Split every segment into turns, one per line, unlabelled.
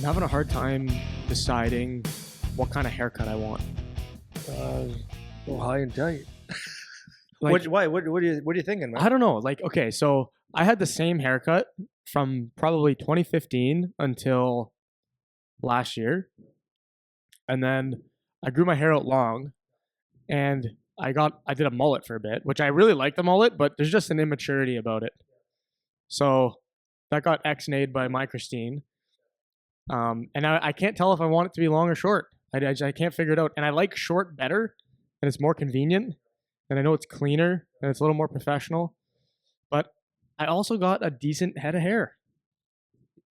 having a hard time deciding what kind of haircut I want.
Well, high and tight.
Like,
What are you thinking, man?
I don't know. Like, okay, so I had the same haircut from probably 2015 until last year. And then I grew my hair out long and I did a mullet for a bit, which I really like the mullet, but there's just an immaturity about it. So that got X-nayed by my Christine. And I can't tell if I want it to be long or short. I can't figure it out. And I like short better and it's more convenient. And I know it's cleaner and it's a little more professional. But I also got a decent head of hair.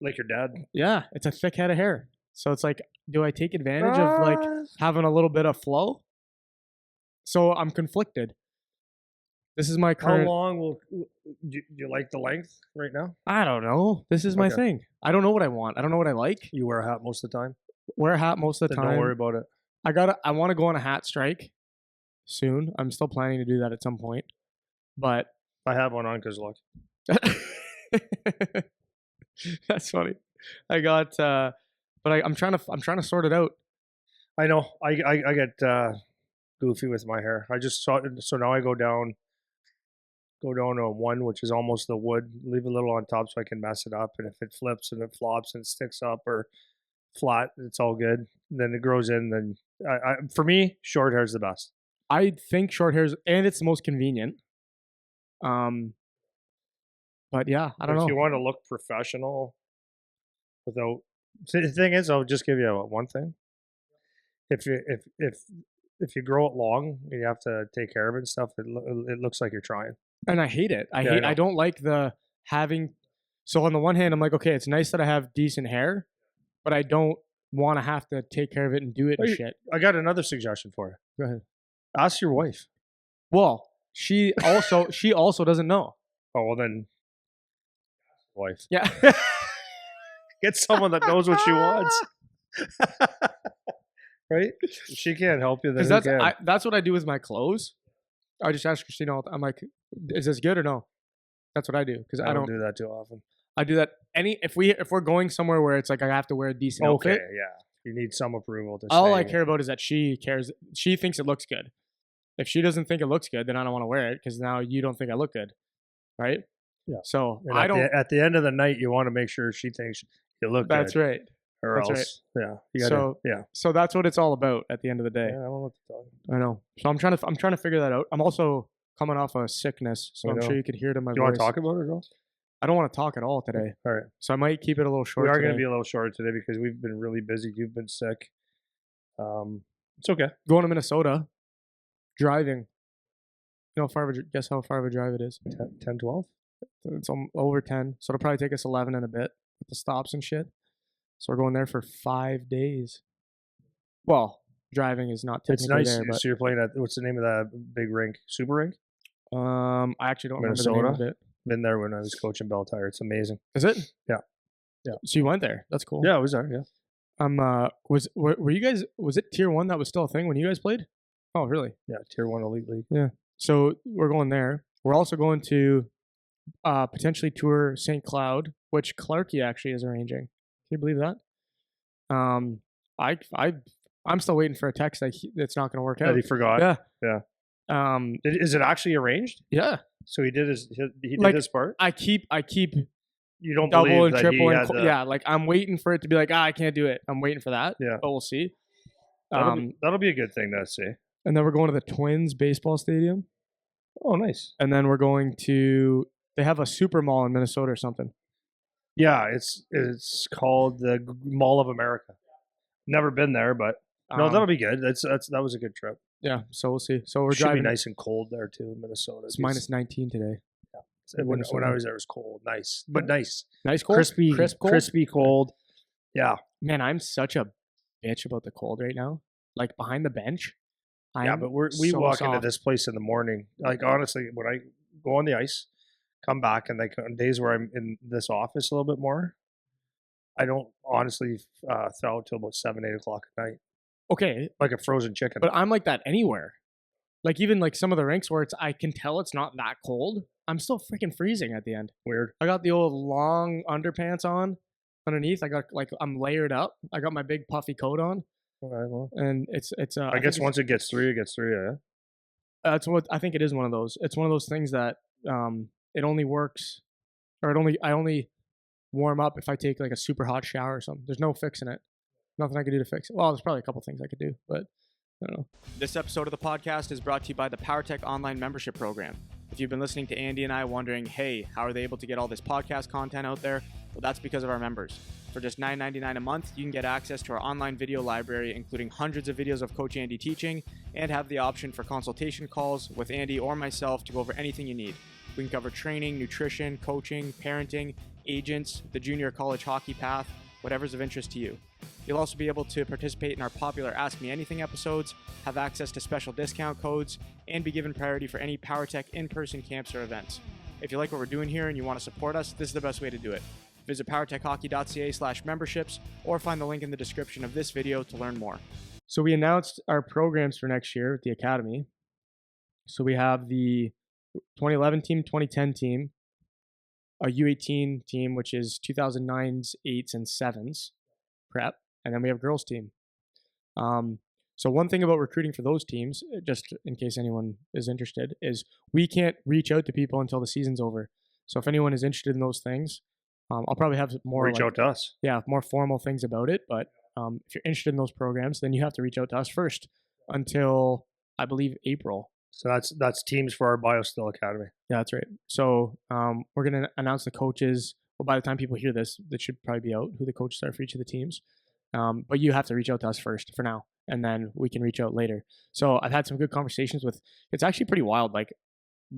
Like your dad?
Yeah, it's a thick head of hair. So it's like, do I take advantage of like having a little bit of flow? So I'm conflicted. This is my current.
How long do you like the length right now?
I don't know. This is my
Okay.
thing. I don't know what I want. I don't know what I like.
You wear a hat most of the time?
Wear a hat most of the
Then
time.
don't worry about it.
I want to go on a hat strike soon. I'm still planning to do that at some point. But
I have one on because look.
that's funny. I got but I'm trying to sort it out.
I know. I get goofy with my hair. I just saw it, so now I go down to a 1, which is almost the wood. Leave a little on top so I can mess it up. And if it flips and it flops and it sticks up or flat, it's all good. Then it grows in. Then for me, short hair is the best.
I think short hair is, and it's the most convenient. But yeah, I don't know.
If you want to look professional without, see, the thing is, I'll just give you one thing. If you grow it long and you have to take care of it and stuff, it looks like you're trying.
And I hate it.
I know.
I don't like the having. So on the one hand, I'm like, okay, it's nice that I have decent hair, but I don't want to have to take care of it and do it and shit.
I got another suggestion for you.
Go ahead.
Ask your wife.
Well, she also doesn't know.
Oh, well then, wife.
Yeah.
Get someone that knows what she wants. Right? If she can't help you, then
Because that's what I do with my clothes. I just ask Christina. I'm like, is this good or no? That's what I do because
I don't do that too often.
I do that if we're going somewhere where it's like I have to wear a decent
Okay,
outfit.
yeah. You need some approval to
All
say,
I care about is that she cares. She thinks it looks good. If she doesn't think it looks good, then I don't want to wear it because now you don't think I look good, right?
Yeah.
So
And
I don't.
at the end of the night, you want to make sure she thinks you look
That's
good.
right.
Or
That's
else, yeah. You gotta, yeah.
So that's what it's all about at the end of the day.
Yeah, I don't know what to tell you.
I know. So I'm trying to figure that out. I'm also coming off a sickness, so
I
I'm
know.
sure you could hear it in my
Do you
voice.
want to talk about it at all?
I don't want to talk at all today,
All right.
so I might keep it a little short.
We are
today.
going to be a little short today because we've been really busy. You've been sick. It's okay.
Going to Minnesota, driving. You know, guess how far of a drive it is?
10, 12?
It's over 10, so it'll probably take us 11 and a bit with the stops and shit. So we're going there for 5 days. Well, driving is not
It's
technically
nice.
there, but
So you're playing at, what's the name of that big rink? Super Rink?
I actually don't remember the name of it.
Been there when I was coaching Bell Tire. It's amazing.
Is it?
Yeah. Yeah.
So you went there? That's cool.
Yeah, I was there. Yeah.
Were you guys? Was it Tier 1 that was still a thing when you guys played? Oh, really?
Yeah. Tier 1 Elite League.
So we're going there. We're also going to potentially tour St. Cloud, which Clarkie actually is arranging. Can you believe that? I'm still waiting for a text that it's not going to work out.
That he forgot.
Yeah.
Yeah. Is it actually arranged?
Yeah.
So he did his part.
I keep
You don't
double
believe
and
that
triple
he
and
had the,
yeah. Like I'm waiting for it to be like I can't do it. I'm waiting for that.
Yeah.
But we'll see.
That'll be a good thing to see.
And then we're going to the Twins baseball stadium.
Oh, nice.
And then we're going to. They have a super mall in Minnesota or something.
Yeah, it's called the Mall of America. Never been there, but no, that'll be good. That was a good trip.
Yeah, so we'll see. So we're
It should
driving.
be nice and cold there too, in Minnesota.
It's minus 19 today.
Yeah. When I was there, it was cold. Nice, but nice.
Nice cold,
Crisp cold. Crispy cold. Yeah.
Man, I'm such a bitch about the cold right now. Like behind the bench.
Yeah, but we walk into this place in the morning. Like honestly, when I go on the ice, come back, and like on days where I'm in this office a little bit more, I don't honestly thaw out till about 7, 8 o'clock at night.
Okay,
Like a frozen chicken.
but I'm like that anywhere. Like even like some of the rinks where I can tell it's not that cold, I'm still freaking freezing at the end.
Weird.
I got the old long underpants on, underneath. I got I'm layered up. I got my big puffy coat on,
Okay, well,
and it's
I guess once it gets through, it gets through. Yeah.
that's what I think it is. One of those. It's one of those things that it only works, or I only warm up if I take like a super hot shower or something. There's no fixing it. Nothing I could do to fix it. Well, there's probably a couple things I could do, but I don't know. This episode of the podcast is brought to you by the PowerTech Online Membership Program. If you've been listening to Andy and I wondering, hey, how are they able to get all this podcast content out there? Well, that's because of our members. For just $9.99 a month, you can get access to our online video library, including hundreds of videos of Coach Andy teaching, and have the option for consultation calls with Andy or myself to go over anything you need. We can cover training, nutrition, coaching, parenting, agents, the junior college hockey path, whatever's of interest to you. You'll also be able to participate in our popular Ask Me Anything episodes, have access to special discount codes, and be given priority for any PowerTech in-person camps or events. If you like what we're doing here and you want to support us, this is the best way to do it. Visit powertechhockey.ca/memberships or find the link in the description of this video to learn more. So we announced our programs for next year at the Academy. So we have the 2011 team, 2010 team, a U18 team, which is 2009s, 8s, and 7s prep, and then we have girls team. So one thing about recruiting for those teams, just in case anyone is interested, is we can't reach out to people until the season's over. So if anyone is interested in those things, I'll probably have more
reach out to us. Yeah,
more formal things about it. But if you're interested in those programs, then you have to reach out to us first until I believe April.
So that's teams for our BioStill Academy.
Yeah, that's right. So we're going to announce the coaches. Well, by the time people hear this, that should probably be out, who the coaches are for each of the teams. But you have to reach out to us first for now, and then we can reach out later. So I've had some good conversations with, it's actually pretty wild, like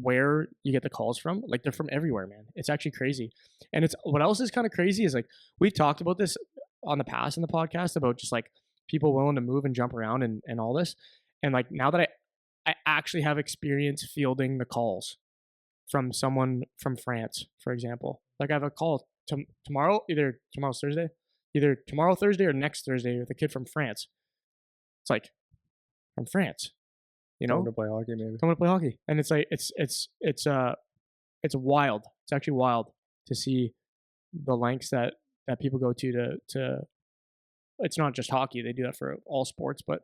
where you get the calls from. Like they're from everywhere, man. It's actually crazy. And it's, what else is kind of crazy is like, we've talked about this on the past in the podcast about just like people willing to move and jump around and all this. And like now that I actually have experience fielding the calls from someone from France, for example. Like I have a call tomorrow, tomorrow's Thursday, either tomorrow Thursday or next Thursday with a kid from France. It's like, from France, you know?
Coming to play hockey, maybe.
Coming to play hockey. And it's like, it's wild. It's actually wild to see the lengths that people go to, it's not just hockey. They do that for all sports, but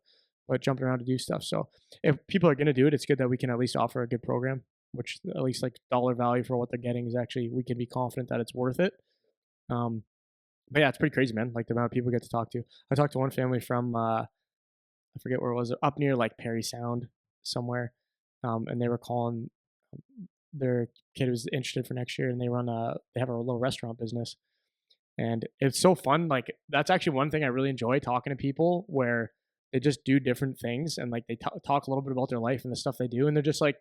jumping around to do stuff. So if people are going to do it, it's good that we can at least offer a good program, which at least like dollar value for what they're getting is actually, we can be confident that it's worth it. But yeah, it's pretty crazy, man. Like the amount of people we get to talk to. I talked to one family from, I forget where it was, up near like Perry Sound somewhere. And they were calling, their kid was interested for next year, and they have a little restaurant business. And it's so fun. Like that's actually one thing I really enjoy, talking to people where they just do different things, and like they talk a little bit about their life and the stuff they do. And they're just like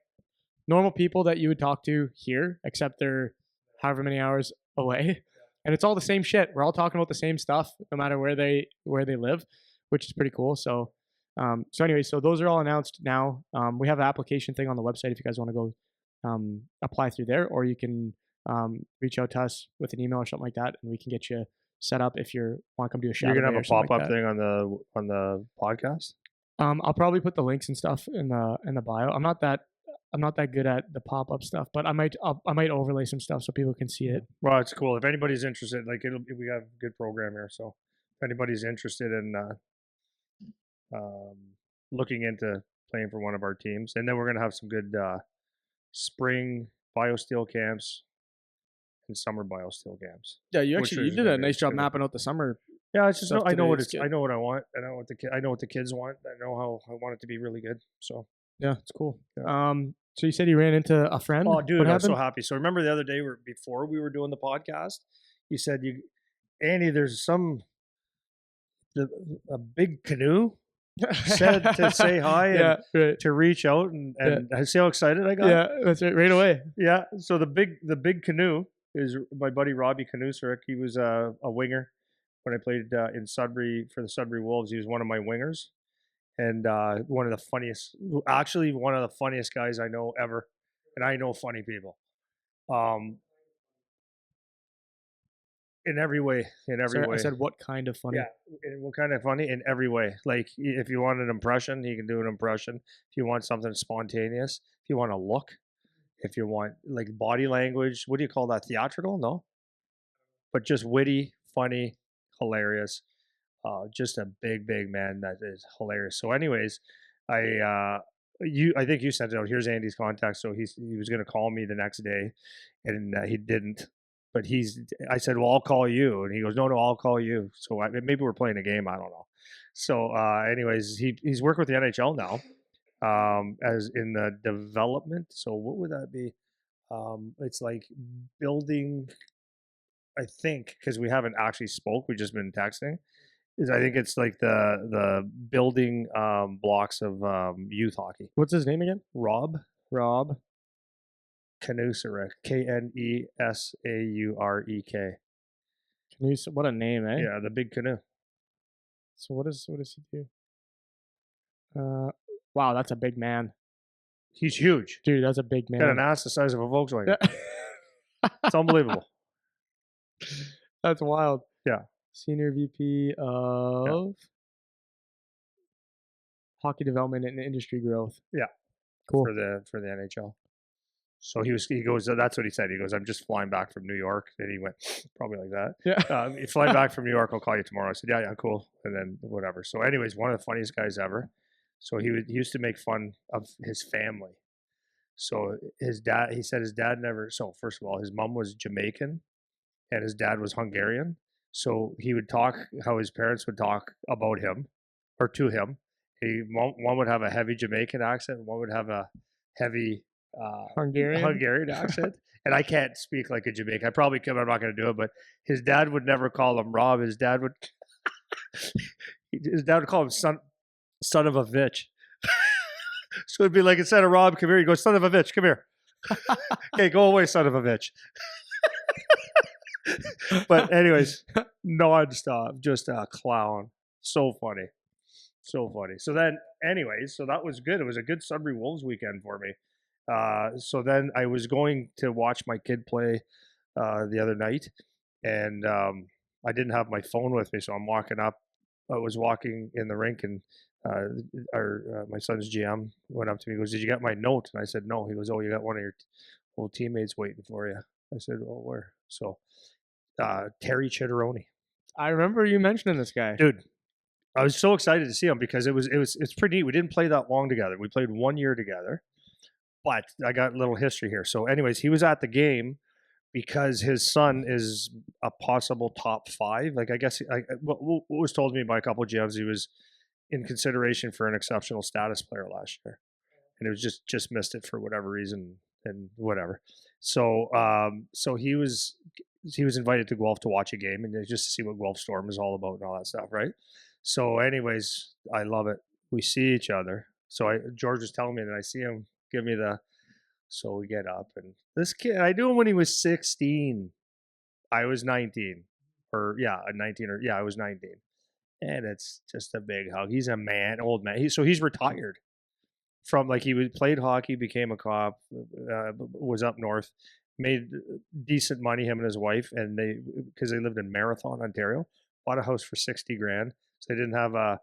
normal people that you would talk to here, except they're however many hours away. And it's all the same shit. We're all talking about the same stuff, no matter where they live, which is pretty cool. So, anyway, so those are all announced now. We have an application thing on the website if you guys want to go apply through there, or you can reach out to us with an email or something like that, and we can get you set up if you want to come do a shadow.
You're gonna have a pop-up thing on the podcast.
I'll probably put the links and stuff in the bio. I'm not that good at the pop-up stuff, but I might overlay some stuff so people can see it.
Well, it's cool. If anybody's interested, like we have a good program here. So if anybody's interested in looking into playing for one of our teams, and then we're gonna have some good spring BioSteel camps and summer BioSteel camps.
Yeah, you did a nice job mapping out the summer.
Yeah, it's just I know what I know what I want. I know what the kids want. I know how I want it to be really good. So
yeah, it's cool. Yeah. So you said you ran into a friend.
Oh, dude, I'm so happy. So remember the other day, before we were doing the podcast, you said Andy, there's a big canoe said to say hi and to reach out and I see how excited I got.
Yeah, that's right away.
Yeah. So the big canoe is my buddy Robbie Canusic. He was a winger when I played in Sudbury for the Sudbury Wolves. He was one of my wingers, and one of the funniest guys I know ever. And I know funny people. In every way.
I said, what kind of funny?
Yeah, what kind of funny? In every way. Like, if you want an impression, he can do an impression. If you want something spontaneous, if you want a look, if you want like body language, what do you call that? Theatrical? No, but just witty, funny, hilarious, just a big man that is hilarious. So, anyways, I I think you sent it out. Here's Andy's contact. So he was going to call me the next day, and he didn't. But I said, well, I'll call you, and he goes, no, I'll call you. So maybe we're playing a game. I don't know. So, anyways, he's working with the NHL now, as in the development. So what would that be? It's like building. I think because we haven't actually spoke, we've just been texting. I think it's like the building blocks of youth hockey.
What's his name again?
Rob Knesaurek, Knesaurek.
What a name, eh?
Yeah, the big canoe.
So what does he do? Wow, that's a big man.
He's huge.
Dude, that's a big man.
Got an ass the size of a Volkswagen. It's unbelievable.
That's wild.
Yeah.
Senior VP of Hockey Development and Industry Growth.
Yeah.
Cool.
For the NHL. So he goes, that's what he said. He goes, I'm just flying back from New York. And he went, probably like that.
Yeah.
You fly back from New York, I'll call you tomorrow. I said, yeah, cool. And then whatever. So anyways, one of the funniest guys ever. So he used to make fun of his family. So he said his dad never, so first of all, his mom was Jamaican and his dad was Hungarian. So he would talk how his parents would talk about him or to him. One would have a heavy Jamaican accent, and one would have a heavy Hungarian accent. And I can't speak like a Jamaican. I probably could, but I'm not going to do it. But his dad would never call him Rob. His dad would call him son of a bitch. So it'd be like, instead of Rob, come here, he goes, son of a bitch, come here. Okay, go away, son of a bitch. But anyways, nonstop, just a clown. So funny. So funny. So then, anyways, so that was good. It was a good Sudbury Wolves weekend for me. So then I was going to watch my kid play the other night, and I didn't have my phone with me, so I'm walking up. I was walking in the rink, and my son's GM went up to me and goes, did you get my note? And I said, no. He goes, oh, you got one of your old teammates waiting for you. I said, oh, where? So Terry Chitteroni.
I remember you mentioning this guy.
Dude, I was so excited to see him because it's pretty neat. We didn't play that long together. We played 1 year together, but I got a little history here. So anyways, he was at the game because his son is a possible top 5. Like, I guess what was told to me by a couple of GMs, he was in consideration for an exceptional status player last year, and it was just missed it for whatever reason and whatever. So so he was invited to Guelph to watch a game and just to see what Guelph Storm is all about and all that stuff, right? So anyways, I love it. We see each other. So George was telling me that I see him give me so we get up, and this kid, I knew him when he was 16. I was 19 I was 19. And it's just a big hug. He's a man, old man. He's retired from, like, played hockey, became a cop, was up north, made decent money, him and his wife, and because they lived in Marathon, Ontario, bought a house for $60,000. So they didn't have a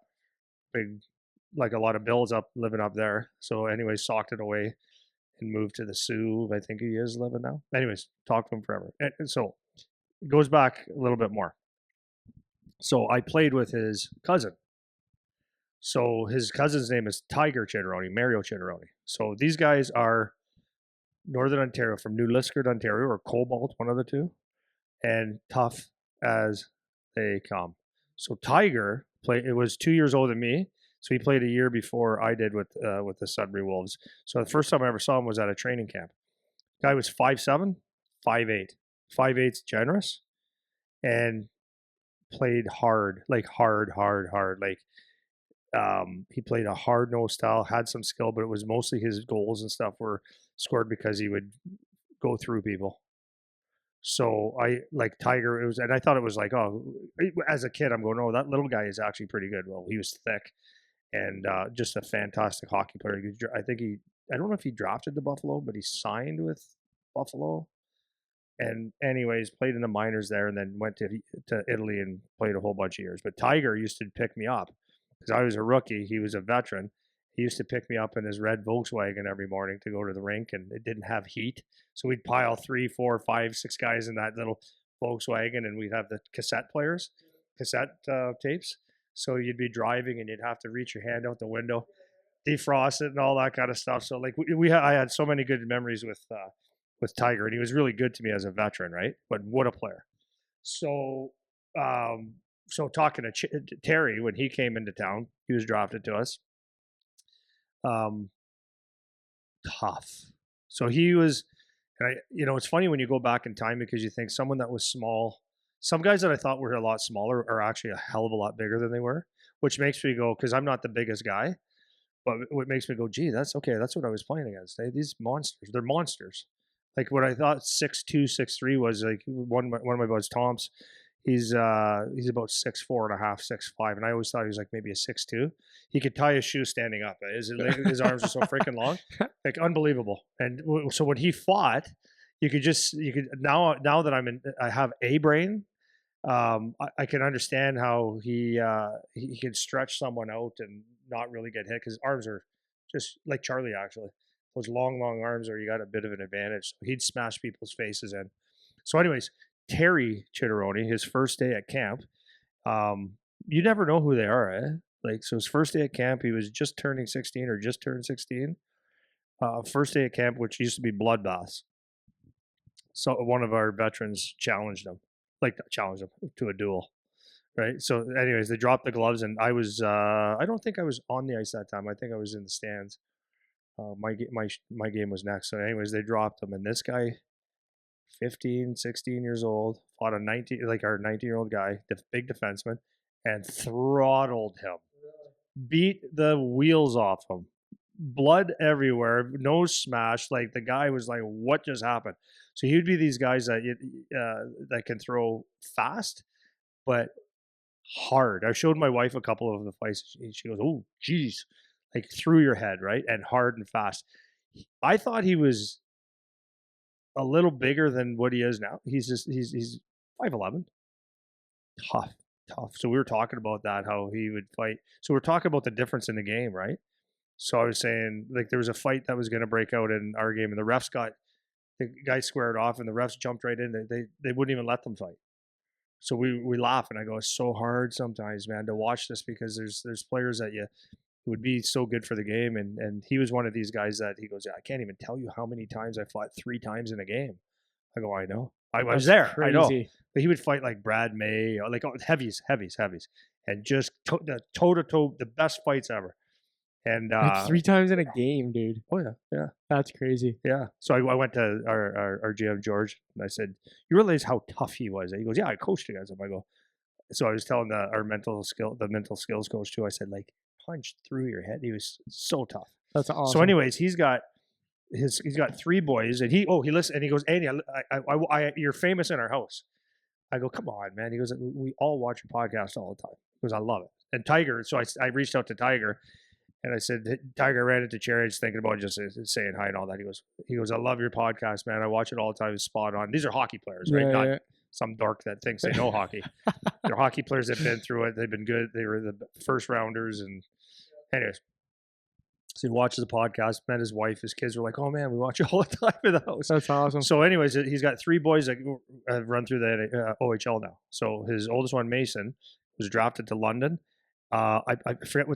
lot of bills living up there. So anyways, socked it away and moved to the Sioux. I think he is living now. Anyways, talked to him forever. And so it goes back a little bit more. So I played with his cousin. So his cousin's name is Tiger Chitteroni, Mario Chitteroni. So these guys are Northern Ontario, from New Liskeard, Ontario, or Cobalt, one of the two, and tough as they come. So Tiger was 2 years older than me. So he played a year before I did with the Sudbury Wolves. So the first time I ever saw him was at a training camp. Guy was 5'7", 5'8". 5'8's generous, and played hard, like hard. Like he played a hard-nosed style, had some skill, but it was mostly his goals and stuff were scored because he would go through people. So I like Tiger. And I thought it was like, oh, as a kid, I'm going, oh, that little guy is actually pretty good. Well, he was thick and just a fantastic hockey player. I don't know if he drafted to Buffalo, but he signed with Buffalo. And anyways, played in the minors there, and then went to Italy and played a whole bunch of years. But Tiger used to pick me up because I was a rookie. He was a veteran. He used to pick me up in his red Volkswagen every morning to go to the rink, and it didn't have heat. So we'd pile 3, 4, 5, 6 guys in that little Volkswagen, and we'd have the cassette tapes. So you'd be driving and you'd have to reach your hand out the window, defrost it, and all that kind of stuff. So like I had so many good memories with Tiger, and he was really good to me as a veteran, right? But what a player! So so talking to Terry when he came into town, he was drafted to us. Tough. So he was, and it's funny when you go back in time because you think someone that was small, some guys that I thought were a lot smaller are actually a hell of a lot bigger than they were, which makes me go, because I'm not the biggest guy, but what makes me go, gee, that's okay. That's what I was playing against. These monsters, they're monsters. Like what I thought 6'2", 6'3" was, like one of my buddies, Tom's, he's about 6'4.5", 6'5", and I always thought he was like maybe a 6'2". He could tie his shoe standing up. His arms are so freaking long, like unbelievable. And so when he fought, you could now that I have a brain, I can understand how he can stretch someone out and not really get hit, because his arms are just like Charlie, actually. Those long arms, or you got a bit of an advantage. So he'd smash people's faces in. So anyways, Terry Chitteroni, his first day at camp, you never know who they are, eh? Like, so his first day at camp, he was just turning 16 or just turned 16. First day at camp, which used to be bloodbaths. So one of our veterans challenged him to a duel, right? So anyways, they dropped the gloves, and I don't think I was on the ice that time. I think I was in the stands. My game was next. So anyways, they dropped him, and this guy, 15, 16 years old, fought our 19-year-old guy, the big defenseman, and throttled him. Beat the wheels off him. Blood everywhere, nose smashed. Like, the guy was like, what just happened? So he would be these guys that can throw fast, but hard. I showed my wife a couple of the fights. She goes, oh, geez, like through your head, right? And hard and fast. I thought he was a little bigger than what he is now. He's 5'11". Tough. So we were talking about that, how he would fight. So we're talking about the difference in the game, right? So I was saying, like, there was a fight that was going to break out in our game, and the guy squared off, and the refs jumped right in. They wouldn't even let them fight. So we laugh, and I go, it's so hard sometimes, man, to watch this, because there's players that would be so good for the game, and he was one of these guys that he goes, yeah, I can't even tell you how many times I fought 3 times in a game. I go, I know. I was there. Crazy. I know. But he would fight like Brad May, or like heavies, and just toe-to-toe, the best fights ever. And
like 3 times in a game, dude.
Oh yeah,
that's crazy.
Yeah. So I went to our GM George, and I said, "You realize how tough he was?" He goes, "Yeah, I coached against him." I go, so I was telling the mental skills coach too. I said, like, punched through your head. He was so tough.
That's awesome.
So anyways, he's got 3 boys, and he listened, and he goes, Andy, you're famous in our house. I go, come on, man. He goes, we all watch your podcast all the time. He goes, I love it. And Tiger, so I reached out to Tiger. And I said, Tiger, I ran into Cherry, just thinking about just saying hi and all that. He goes, I love your podcast, man. I watch it all the time. It's spot on. These are hockey players, right? Not some dork that thinks they know hockey. They're hockey players that have been through it. They've been good. They were the first rounders. And anyways, so he watches the podcast, met his wife. His kids were like, oh, man, we watch it all the time in the house.
That's awesome.
So anyways, he's got 3 boys that have run through the OHL now. So his oldest one, Mason, was drafted to London. I forget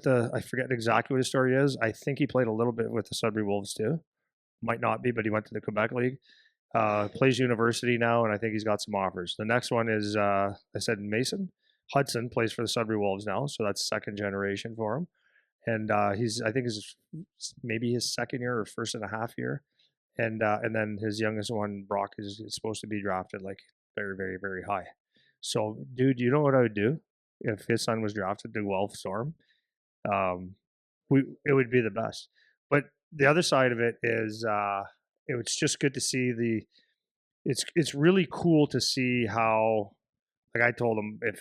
exactly what his story is. I think he played a little bit with the Sudbury Wolves too. Might not be, but he went to the Quebec League. Plays university now, and I think he's got some offers. The next one is I said Mason Hudson, plays for the Sudbury Wolves now, so that's second generation for him. And I think is maybe his second year or first and a half year. And then his youngest one, Brock, is supposed to be drafted like very, very, very high. So, dude, you know what I would do if his son was drafted to Guelph Storm? It would be the best. But the other side of it is it's just good to see it's really cool to see how, like I told him, if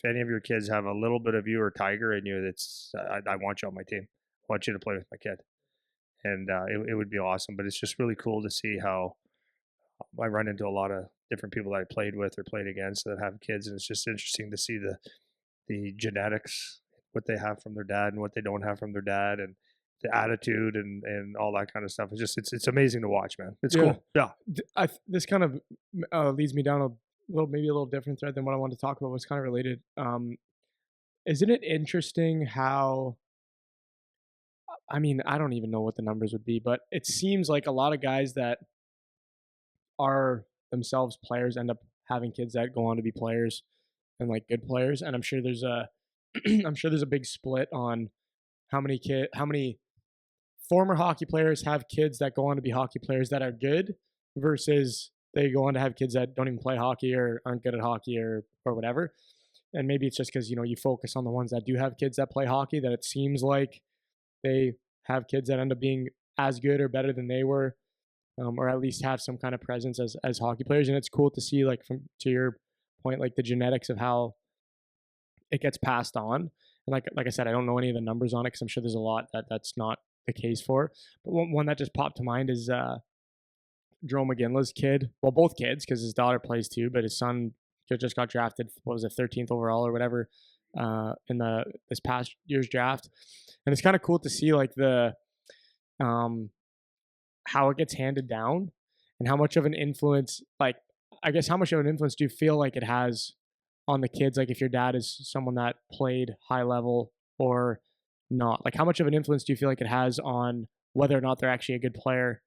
any of your kids have a little bit of you or Tiger in you, I want you on my team. I want you to play with my kid. And it would be awesome. But it's just really cool to see how I run into a lot of different people that I played with or played against that have kids, and it's just interesting to see the genetics, what they have from their dad and what they don't have from their dad, and the attitude and all that kind of stuff. It's just it's amazing to watch, man. It's cool. Yeah.
This kind of leads me down maybe a little different thread than what I wanted to talk about, was kind of related. Isn't it interesting how, I mean, I don't even know what the numbers would be, but it seems like a lot of guys that are themselves players end up having kids that go on to be players and like good players. And I'm sure there's a I'm sure there's a big split on how many former hockey players have kids that go on to be hockey players that are good versus they go on to have kids that don't even play hockey or aren't good at hockey or whatever. And maybe it's just because you focus on the ones that do have kids that play hockey, that it seems like they have kids that end up being as good or better than they were, or at least have some kind of presence as hockey players. And it's cool to see, like, from to your point, like the genetics of how it gets passed on. And like I said, I don't know any of the numbers on it because I'm sure there's a lot that's not the case for. But one that just popped to mind is Joe McGinley's kid. Well, both kids, because his daughter plays too, but his son just got drafted. What was it, 13th overall or whatever, in this past year's draft. And it's kind of cool to see like the how it gets handed down and how much of an influence, like, I guess, how much of an influence do you feel like it has on the kids? Like, if your dad is someone that played high level or not, like, how much of an influence do you feel like it has on whether or not they're actually a good player,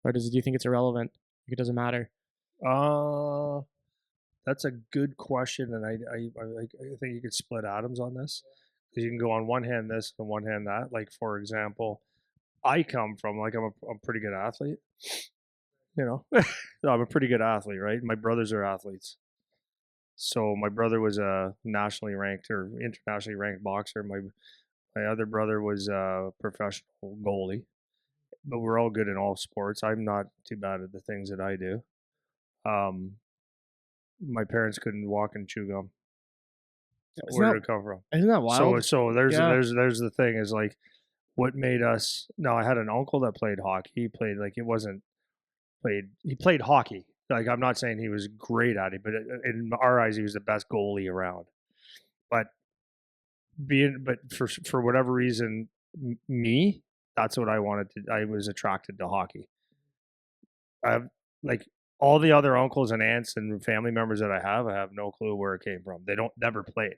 or do you think it's irrelevant? Like, it doesn't matter.
Uh, that's a good question, and I think you could split atoms on this, because you can go on one hand this and one hand that. Like, for example, I come from, like, I'm a pretty good athlete. No, I'm a pretty good athlete, right? My brothers are athletes. So my brother was a nationally ranked or internationally ranked boxer. My other brother was a professional goalie. But we're all good in all sports. I'm not too bad at the things that I do. Um, my parents couldn't walk and chew gum. Where did it come from?
Isn't that wild?
So there's
Yeah.
there's the thing is, like, what made us. Now, I had an uncle that played hockey. He played, like, it wasn't played. He played hockey. Like, I'm not saying he was great at it, but in our eyes, he was the best goalie around. But for whatever reason, me, that's what I wanted to. I was attracted to hockey. I have, like, all the other uncles and aunts and family members that I have no clue where it came from. They don't never played.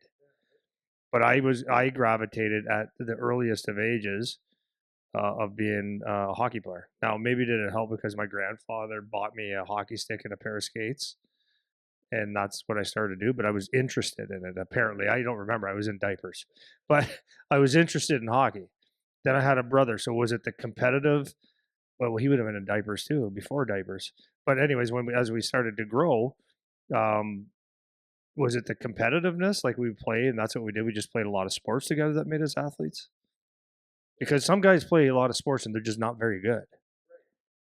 But I gravitated at the earliest of ages of being a hockey player. Now, maybe did it help because my grandfather bought me a hockey stick and a pair of skates, and that's what I started to do. But I was interested in it. Apparently, I don't remember. I was in diapers, but I was interested in hockey. Then I had a brother. So was it the competitive? Well, he would have been in diapers too, before diapers. But anyways, as we started to grow, um, was it the competitiveness? Like, we played, and that's what we did. We just played a lot of sports together that made us athletes. Because some guys play a lot of sports and they're just not very good,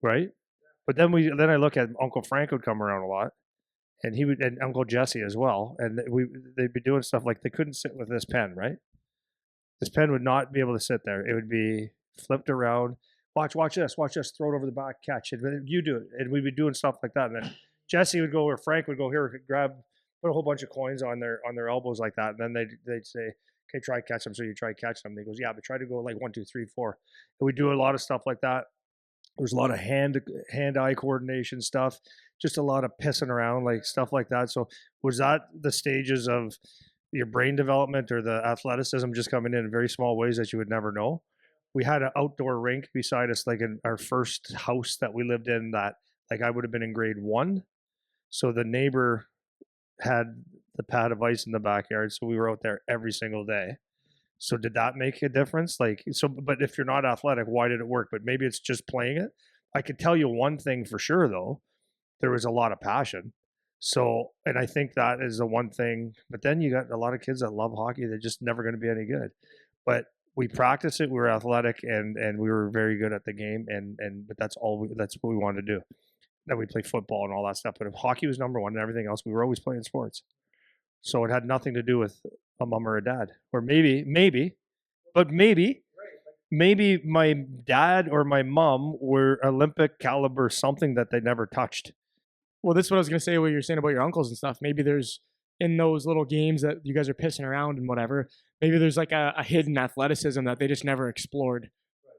right? But then I look at Uncle Frank would come around a lot, and and Uncle Jesse as well, and they'd be doing stuff like they couldn't sit with this pen, right? This pen would not be able to sit there. It would be flipped around. Watch this, throw it over the back, catch it. You do it, and we'd be doing stuff like that. And then Jesse would go, or Frank would go, here, put a whole bunch of coins on their elbows like that, and then they'd say, okay, try catch them. So you try catch them. And he goes, yeah, but try to go like 1, 2, 3, 4. And we do a lot of stuff like that. There's a lot of hand-eye coordination stuff, just a lot of pissing around, like stuff like that. So was that the stages of your brain development or the athleticism just coming in very small ways that you would never know? We had an outdoor rink beside us, like in our first house that we lived in, that, like, I would have been in grade 1. So the neighbor had the pad of ice in the backyard. So we were out there every single day. So did that make a difference? Like, so, but if you're not athletic, why did it work? But maybe it's just playing it. I could tell you one thing for sure, though. There was a lot of passion. So, and I think that is the one thing. But then you got a lot of kids that love hockey. They're just never going to be any good. But we practiced it. We were athletic, and we were very good at the game. But that's what we wanted to do. Then we played football and all that stuff. But if hockey was number one and everything else, we were always playing sports. So it had nothing to do with a mom or a dad. Or maybe my dad or my mom were Olympic caliber something that they never touched.
Well, this is what I was going to say, what you're saying about your uncles and stuff. Maybe there's, in those little games that you guys are pissing around and whatever, maybe there's like a hidden athleticism that they just never explored,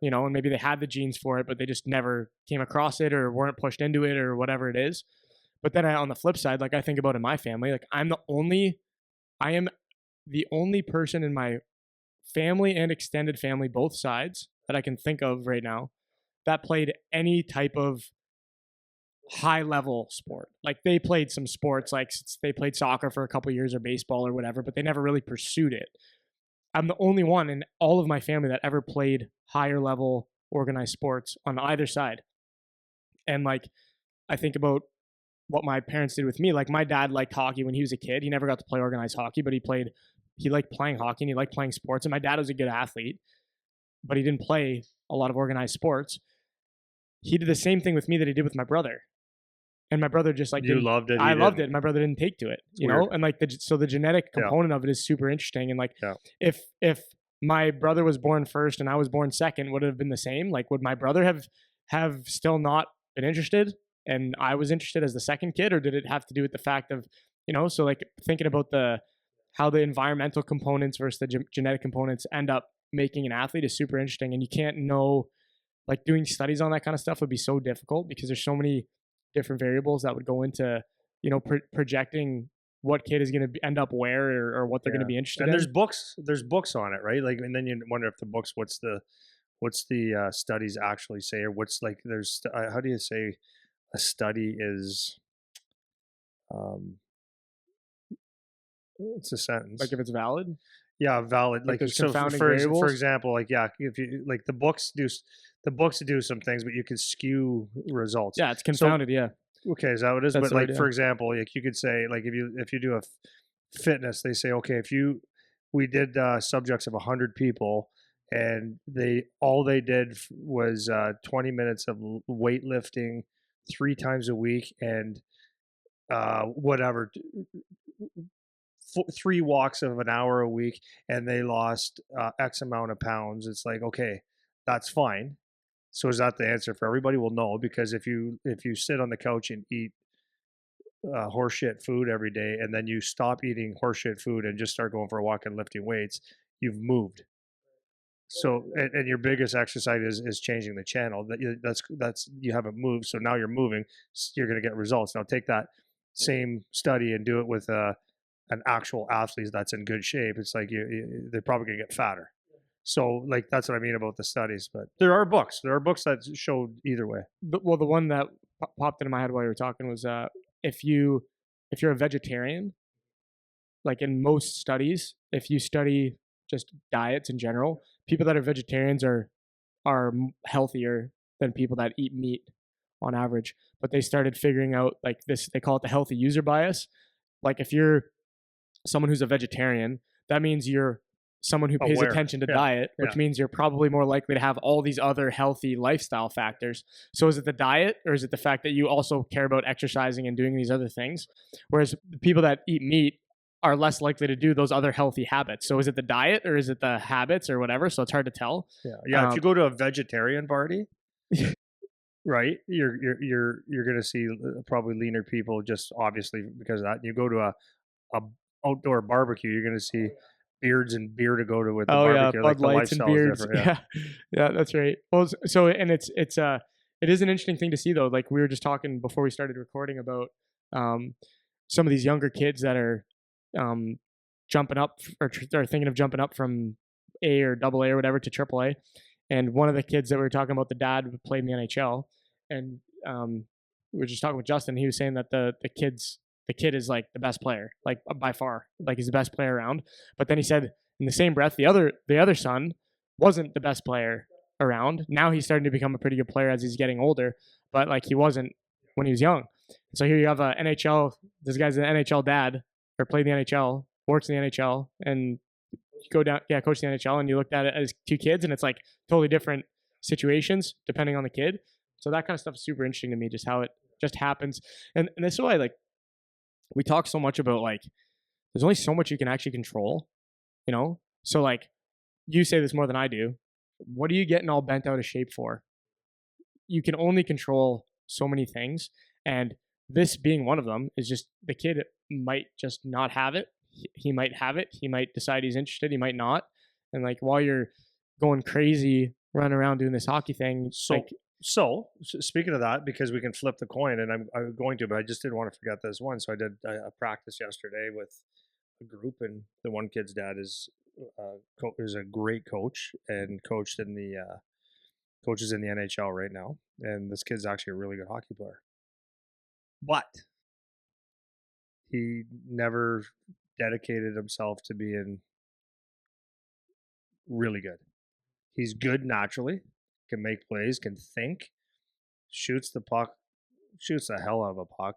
and maybe they had the genes for it, but they just never came across it or weren't pushed into it or whatever it is. But then on the flip side, like I think about in my family, like I am the only person in my family and extended family, both sides, that I can think of right now that played any type of high level sport. Like they played some sports, like they played soccer for a couple of years or baseball or whatever, but they never really pursued it. I'm the only one in all of my family that ever played higher level organized sports on either side. And like I think about what my parents did with me. Like my dad liked hockey when he was a kid. He never got to play organized hockey, but he liked playing hockey and he liked playing sports. And my dad was a good athlete, but he didn't play a lot of organized sports. He did the same thing with me that he did with my brother. And my brother just like
loved it.
I loved it. My brother didn't take to it, you know. And like the genetic component of it is super interesting. And like if my brother was born first and I was born second, would it have been the same? Like would my brother have still not been interested and I was interested as the second kid, or did it have to do with the fact of, you know, so like thinking about how the environmental components versus the genetic components end up making an athlete is super interesting. And you can't know, like doing studies on that kind of stuff would be so difficult because there's so many different variables that would go into, you know, projecting what kid is going to end up where or what they're going to be interested in.
And there's books on it, right? Like, and then you wonder if the books, what's the studies actually say, or what's like, there's, how do you say a study is, it's a sentence.
Like if it's valid?
Yeah, valid. Like so for example, like, if you like the books do some things, but you can skew results.
Yeah, it's confounded.
Okay, is that what it is? But like, for example, like you could say, like if you do a fitness, they say, okay, we did subjects of 100 people, and all they did was 20 minutes of weightlifting 3 times a week, and whatever, 3 walks of an hour a week, and they lost X amount of pounds. It's like, okay, that's fine. So is that the answer for everybody? Well, no, because if you sit on the couch and eat horseshit food every day, and then you stop eating horseshit food and just start going for a walk and lifting weights, you've moved. So and your biggest exercise is changing the channel. That's you haven't moved, so now you're moving. You're going to get results. Now take that same study and do it with an actual athlete that's in good shape. It's like they're probably going to get fatter. So like that's what I mean about the studies. But there are books that show either way.
Well, the one that popped into my head while you were talking was if you're a vegetarian, like in most studies, if you study just diets in general, people that are vegetarians are healthier than people that eat meat on average. But they started figuring out like this, they call it the healthy user bias. Like if you're someone who's a vegetarian, that means you're someone who pays attention to diet, which means you're probably more likely to have all these other healthy lifestyle factors. So is it the diet, or is it the fact that you also care about exercising and doing these other things? Whereas the people that eat meat are less likely to do those other healthy habits. So is it the diet, or is it the habits, or whatever? So it's hard to tell.
If you go to a vegetarian party, right, you're going to see probably leaner people, just obviously because of that. You go to a outdoor barbecue, you're going to see beards and beer to go to with the barbecue.
Bud Lights and beards. Yeah, that's right. Well, so and it is an interesting thing to see though. Like we were just talking before we started recording about some of these younger kids that are jumping up or thinking of jumping up from A or double A or whatever to triple A. And one of the kids that we were talking about, the dad played in the NHL, and we were just talking with Justin. He was saying that the kid is like the best player, like by far, like he's the best player around. But then he said in the same breath, the other son wasn't the best player around. Now he's starting to become a pretty good player as he's getting older, but like he wasn't when he was young. So here you have a NHL, this guy's an NHL dad, or played in the NHL, works in the NHL, and you go down, coach in the NHL, and you looked at it as 2 kids, and it's like totally different situations depending on the kid. So that kind of stuff is super interesting to me, just how it just happens. And that's why, like, we talk so much about, like, there's only so much you can actually control, you know? So, like, you say this more than I do. What are you getting all bent out of shape for? You can only control so many things. And this being one of them is just the kid might just not have it. He might have it. He might decide he's interested. He might not. And, like, while you're going crazy, running around doing this hockey thing,
so,
like,
Speaking of that, because we can flip the coin, and I'm going to, but I just didn't want to forget this one. So I did a practice yesterday with a group, and the one kid's dad is a great coach and coaches in the NHL right now. And this kid's actually a really good hockey player, but he never dedicated himself to being really good. He's good naturally, can make plays, can think, shoots the puck, shoots the hell out of a puck,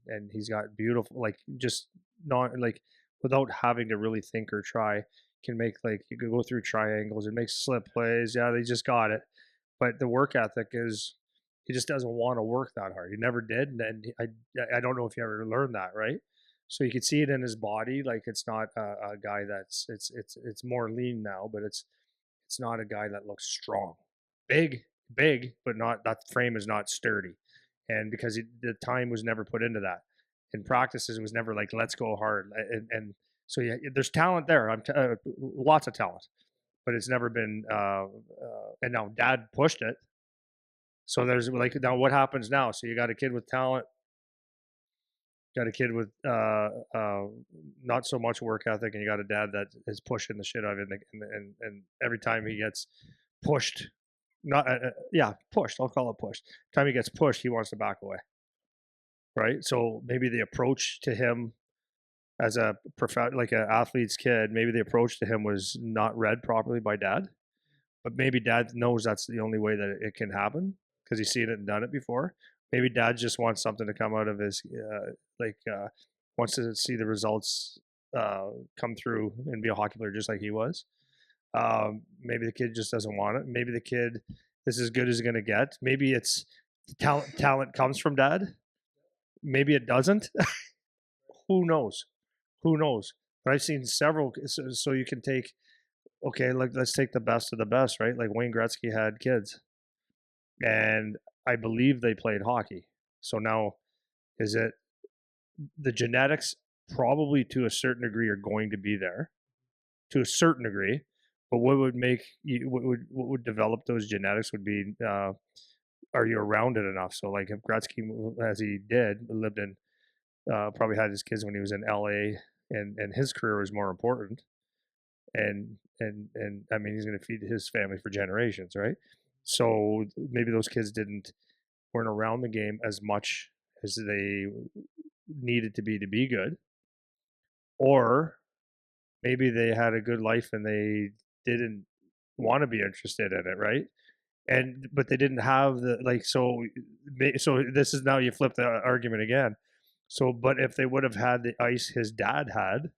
and he's got beautiful, like, just not like, without having to really think or try, can make, like, you could go through triangles and make slip plays. Yeah, they just got it. But the work ethic is, he just doesn't want to work that hard. He never did, and I don't know if you ever learned that, right? So you could see it in his body. Like, it's not a guy that's it's more lean now, but it's not a guy that looks strong, big, but not, that frame is not sturdy, and because the time was never put into that. In practices, it was never like, let's go hard, and so yeah, there's talent there. Lots of talent, but it's never been. And now Dad pushed it, so there's, like, now what happens now? So you got a kid with talent, got a kid with not so much work ethic, and you got a dad that is pushing the shit out of it, and every time he gets pushed, not yeah, pushed. I'll call it pushed. Time he gets pushed, he wants to back away, right? So maybe the approach to him as a like an athlete's kid, maybe the approach to him was not read properly by Dad, but maybe Dad knows that's the only way that it can happen because he's seen it and done it before. Maybe Dad just wants something to come out of his wants to see the results come through and be a hockey player just like he was. Maybe the kid just doesn't want it. Maybe the kid, this is as good as he's going to get. Maybe it's talent comes from Dad. Maybe it doesn't. Who knows? But I've seen several. So you can take, okay, like, let's take the best of the best, right? Like, Wayne Gretzky had kids, and I believe they played hockey. So now, is it the genetics? Probably to a certain degree are going to be there, to a certain degree. But what would make you, what would develop those genetics would be, are you around it enough? So, like, if Gretzky, as he did, lived in, probably had his kids when he was in LA, and his career was more important. And I mean, he's going to feed his family for generations, right? So maybe those kids weren't around the game as much as they needed to be good, or maybe they had a good life and they didn't want to be interested in it, right? But they didn't have the, like, so this is, now you flip the argument again. So, but if they would have had the ice his dad had,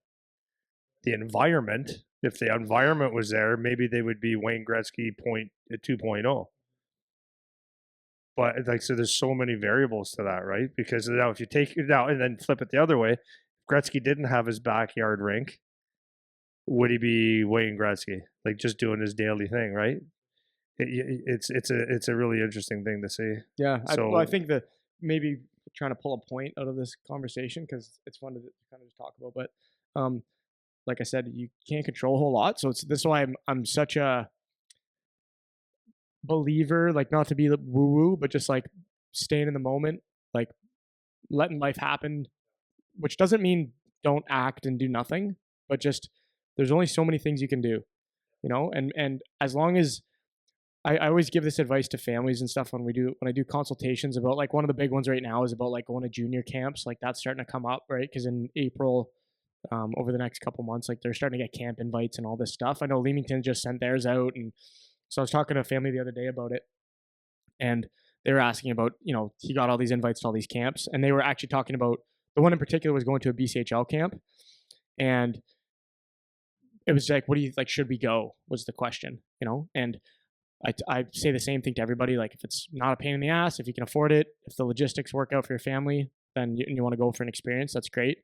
the environment, if the environment was there, maybe they would be Wayne Gretzky 2.0. But, like, so there's so many variables to that, right? Because now if you take it now and then flip it the other way, if Gretzky didn't have his backyard rink, would he be Wayne Gretzky, like, just doing his daily thing, right? It's a really interesting thing to see.
Yeah.
So
I think that maybe trying to pull a point out of this conversation, because it's fun to kind of just talk about, but like I said, you can't control a whole lot. So this is why I'm such a believer, like, not to be woo woo, but just like staying in the moment, like letting life happen, which doesn't mean don't act and do nothing, but just, there's only so many things you can do, and as long as I always give this advice to families and stuff when I do consultations about, like, one of the big ones right now is about, like, going to junior camps, like that's starting to come up, right? Because in April, over the next couple months, like, they're starting to get camp invites and all this stuff. I know Leamington just sent theirs out, and so I was talking to a family the other day about it, and they were asking about, he got all these invites to all these camps, and they were actually talking about, the one in particular was going to a BCHL camp, and it was like, what do you, like, should we go, was the question, and I say the same thing to everybody. Like, if it's not a pain in the ass, if you can afford it, if the logistics work out for your family, then you want to go for an experience, that's great.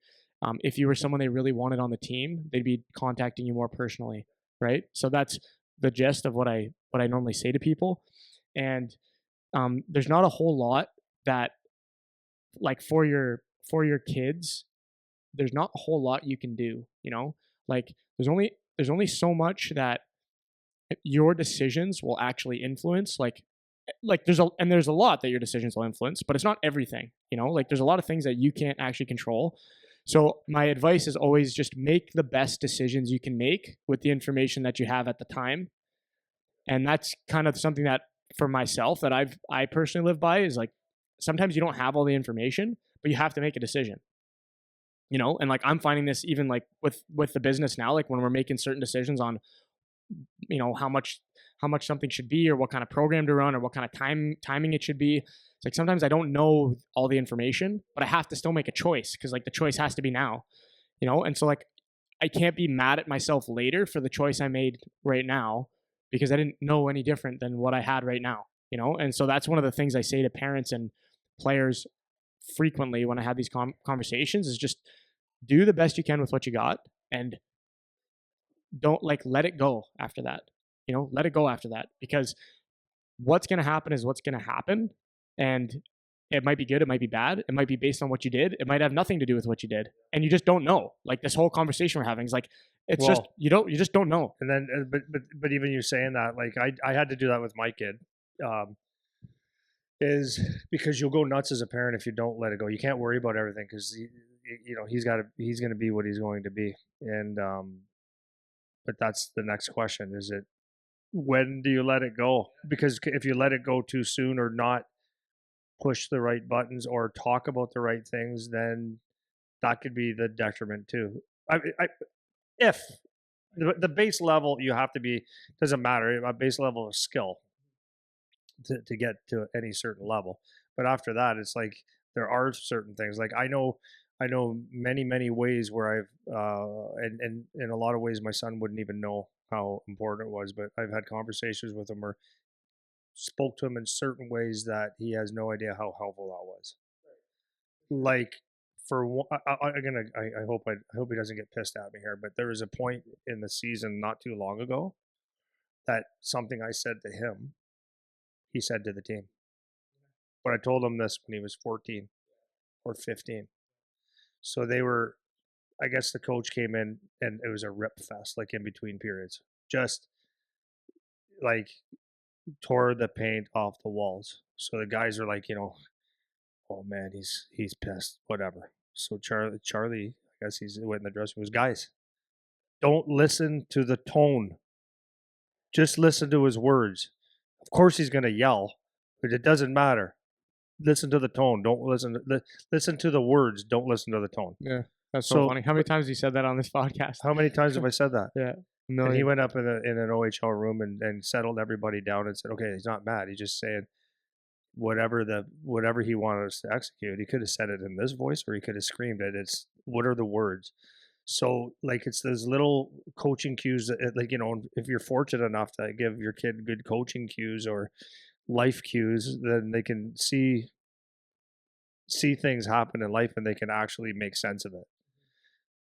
If you were someone they really wanted on the team, they'd be contacting you more personally, right? So that's the gist of what I normally say to people. And there's not a whole lot that, like, for your kids, there's not a whole lot you can do, like, there's only so much that your decisions will actually influence. Like, like there's a lot that your decisions will influence, but it's not everything, like there's a lot of things that you can't actually control. So my advice is always just make the best decisions you can make with the information that you have at the time. And that's kind of something that for myself that I personally live by is like, sometimes you don't have all the information, but you have to make a decision, and like I'm finding this even like with the business now, like when we're making certain decisions on how much something should be or what kind of program to run or what kind of timing it should be. It's like sometimes I don't know all the information, but I have to still make a choice because like the choice has to be now, and so like I can't be mad at myself later for the choice I made right now because I didn't know any different than what I had right now, and so that's one of the things I say to parents and players frequently when I have these conversations is just do the best you can with what you got and don't like let it go after that. Let it go after that because what's going to happen is what's going to happen. And it might be good. It might be bad. It might be based on what you did. It might have nothing to do with what you did. And you just don't know. Like this whole conversation we're having is like, it's just, you just don't know.
And then, but even you saying that, like I had to do that with my kid, is because you'll go nuts as a parent if you don't let it go. You can't worry about everything because he's going to be what he's going to be. And, but that's the next question. Is it, when do you let it go? Because if you let it go too soon or not push the right buttons or talk about the right things, then that could be the detriment too. If the base level you have to be, doesn't matter, a base level of skill to get to any certain level. But after that, it's like there are certain things. Like I know many ways where I've and in a lot of ways my son wouldn't even know how important it was, but I've had conversations with him or spoke to him in certain ways that he has no idea how helpful that was. Like for one, I hope he doesn't get pissed at me here, but there was a point in the season not too long ago that something I said to him, he said to the team. But I told him this when he was 14 or 15. So they were, I guess the coach came in and it was a rip fest, like in between periods. Just like tore the paint off the walls. So the guys are like, oh man, he's pissed, whatever. So Charlie, I guess he's went in the dressing room. Was guys, don't listen to the tone. Just listen to his words. Of course he's gonna yell, but it doesn't matter. Listen to the tone. Don't listen to the words. Don't listen to the tone.
Yeah, that's so funny. How many times have you said that on this podcast?
How many times have I said that?
Yeah.
And he went up in an OHL room and settled everybody down and said, okay, he's not mad. He's just saying whatever he wanted us to execute. He could have said it in this voice or he could have screamed it. It's what are the words? So like it's those little coaching cues that like, if you're fortunate enough to give your kid good coaching cues or life cues, then they can see things happen in life and they can actually make sense of it.